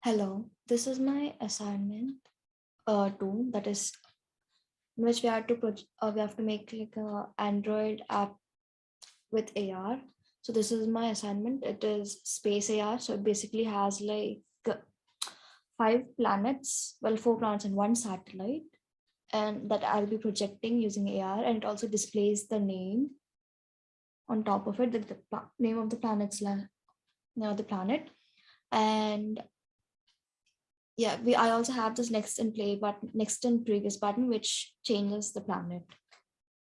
Hello, this is my assignment two, that is in which we have to make like a Android app with AR. So this is my assignment. It is SpaceAR. So it basically has like five planets, well, four planets and one satellite, and that I'll be projecting using AR, and it also displays the name on top of it, the name of the near the planet, and yeah, I also have this next in previous button, which changes the planet.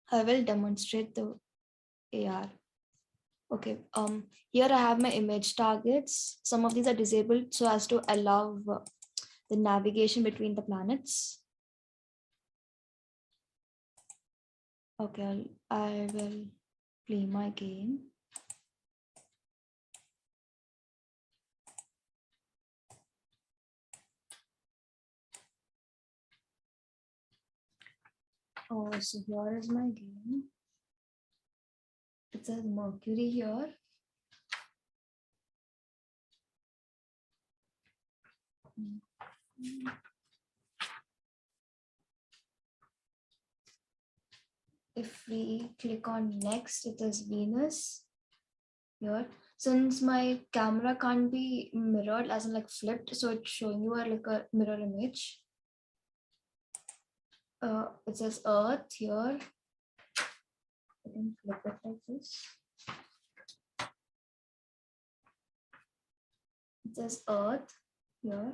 I will demonstrate the AR. Okay, here I have my image targets. Some of these are disabled so as to allow the navigation between the planets. Okay, I will play my game. Oh, so here is my game. It says Mercury here. If we click on next, it is Venus here. Since my camera can't be mirrored as in like flipped, so it's showing you like a mirror image. It says Earth here. I can flip it like this. It says Earth here.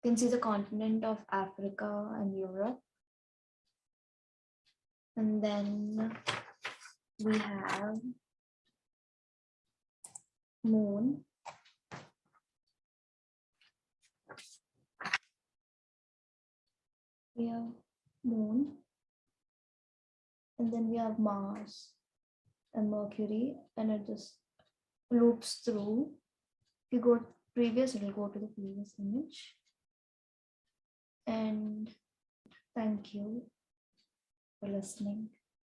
You can see the continent of Africa and Europe. And then we have Moon. We have Moon. And then we have Mars and Mercury, and it just loops through. If you go previous, it will go to the previous image. And thank you for listening.